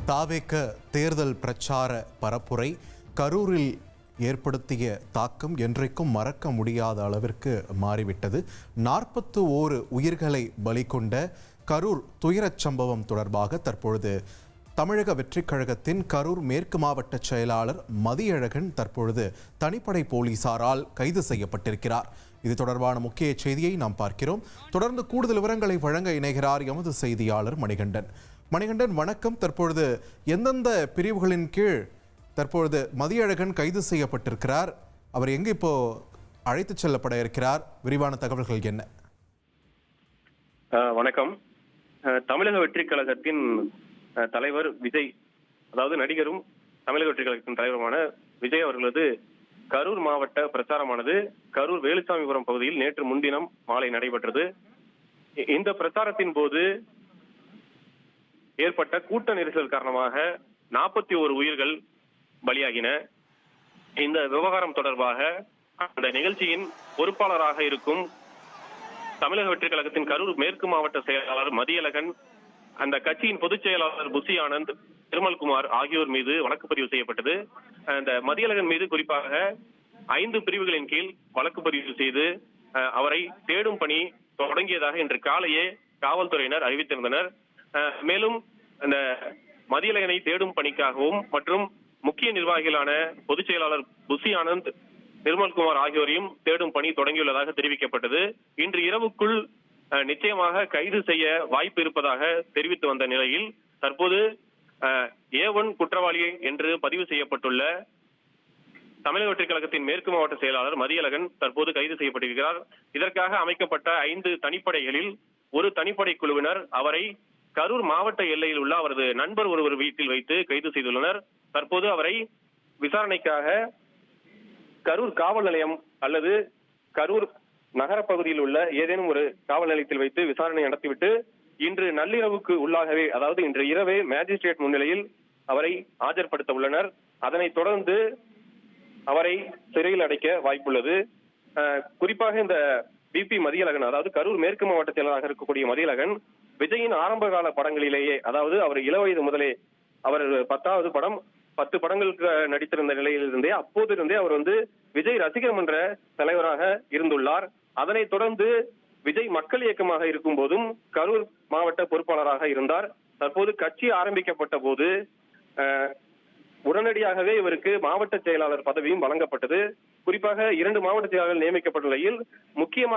தாவேக தேர்தல் பிரச்சார பரப்புரை கரூரில் ஏற்படுத்திய தாக்கம் என்றைக்கும் மறக்க முடியாத அளவிற்கு மாறிவிட்டது. 41 உயிர்களை பலி கொண்ட கரூர் துயரச் சம்பவம் தொடர்பாக தற்பொழுது தமிழக வெற்றிக் கழகத்தின் கரூர் மேற்கு மாவட்ட செயலாளர் மதியழகன் தற்பொழுது தனிப்படை போலீசாரால் கைது செய்யப்பட்டிருக்கிறார். இது தொடர்பான முக்கிய செய்தியை நாம் பார்க்கிறோம். தொடர்ந்து கூடுதல் விவரங்களை வழங்க இணைகிறார் எமது செய்தியாளர் மணிகண்டன். மணிகண்டன், வணக்கம். தற்பொழுது எந்தெந்த பிரிவுகளின் கீழ் தற்பொழுது மதியழகன் கைது செய்யப்பட்டிருக்கிறார்? அவர் எங்கு இப்போ அழைத்து செல்லப்பட இருக்கிறார்? விரிவான தகவல்கள் என்ன? வணக்கம். தமிழக வெற்றிக் கழகத்தின் தலைவர் விஜய், அதாவது நடிகரும் தமிழக வெற்றிக் கழகத்தின் தலைவருமான விஜய் அவர்களது கரூர் மாவட்ட பிரச்சாரமானது கரூர் வேலுசாமிபுரம் பகுதியில் நேற்று முன்தினம் மாலை நடைபெற்றது. இந்த பிரச்சாரத்தின் போது ஏற்பட்ட கூட்ட நெரிசல் காரணமாக 41 உயிர்கள் பலியாகின. இந்த விவகாரம் தொடர்பாக அந்த நிகழ்ச்சியின் பொறுப்பாளராக இருக்கும் தமிழக வெற்றிக் கழகத்தின் கரூர் மேற்கு மாவட்ட செயலாளர் மதியழகன், அந்த கட்சியின் பொதுச் செயலாளர் புசி ஆனந்த், திருமல்குமார் ஆகியோர் மீது வழக்கு பதிவு செய்யப்பட்டது. அந்த மதியழகன் மீது குறிப்பாக 5 பிரிவுகளின் கீழ் வழக்கு பதிவு செய்து அவரை தேடும் பணி தொடங்கியதாக இன்று காலையே காவல்துறையினர் அறிவித்திருந்தனர். மேலும் அந்த மதியழகனை தேடும் பணிக்காகவும் மற்றும் முக்கிய நிர்வாகிகளான பொதுச் செயலாளர் புசி ஆனந்த், நிர்மல்குமார் ஆகியோரையும் தேடும் பணி தொடங்கியுள்ளதாக தெரிவிக்கப்பட்டது. இன்று இரவுக்குள் நிச்சயமாக கைது செய்ய வாய்ப்பு இருப்பதாக தெரிவித்து வந்த நிலையில் தற்போது A1 குற்றவாளி என்று பதிவு செய்யப்பட்டுள்ள தமிழக வெற்றிக் கழகத்தின் மேற்கு மாவட்ட செயலாளர் மதியழகன் தற்போது கைது செய்யப்பட்டிருக்கிறார். இதற்காக அமைக்கப்பட்ட 5 தனிப்படைகளில் ஒரு தனிப்படை குழுவினர் அவரை கரூர் மாவட்ட எல்லையில் உள்ள அவரது நண்பர் ஒருவர் வீட்டில் வைத்து கைது செய்துள்ளனர். தற்போது அவரை விசாரணைக்காக கரூர் காவல் நிலையம் அல்லது கரூர் நகர பகுதியில் உள்ள ஏதேனும் ஒரு காவல் நிலையத்தில் வைத்து விசாரணை நடத்திவிட்டு இன்று நள்ளிரவுக்கு உள்ளாகவே, அதாவது இன்று இரவே மேஜிஸ்ட்ரேட் முன்னிலையில் அவரை ஆஜர்படுத்த உள்ளனர். அதனைத் தொடர்ந்து அவரை சிறையில் அடைக்க வாய்ப்புள்ளது. குறிப்பாக இந்த BP மதியழகன், அதாவது கரூர் மேற்கு மாவட்ட செயலராக இருக்கக்கூடிய மதியழகன், விஜயின் ஆரம்ப கால படங்களிலேயே, அதாவது அவர் இளவயது முதலே, அவர் 10வது படம் 10 படங்களுக்கு நடித்திருந்த நிலையிலிருந்தே அப்போதிருந்தே அவர் விஜய் ரசிகர் மன்ற தலைவராக இருந்துள்ளார். அதனைத் தொடர்ந்து விஜய் மக்கள் இயக்கமாக இருக்கும் போதும் கரூர் மாவட்ட பொறுப்பாளராக இருந்தார். தற்போது கட்சி ஆரம்பிக்கப்பட்ட போது உடனடியாகவே இவருக்கு மாவட்ட செயலாளர் பதவியும் வழங்கப்பட்டது. குறிப்பாக 2 மாவட்ட செயலாளர்கள் நியமிக்கப்பட்ட நிலையில் முக்கியமாக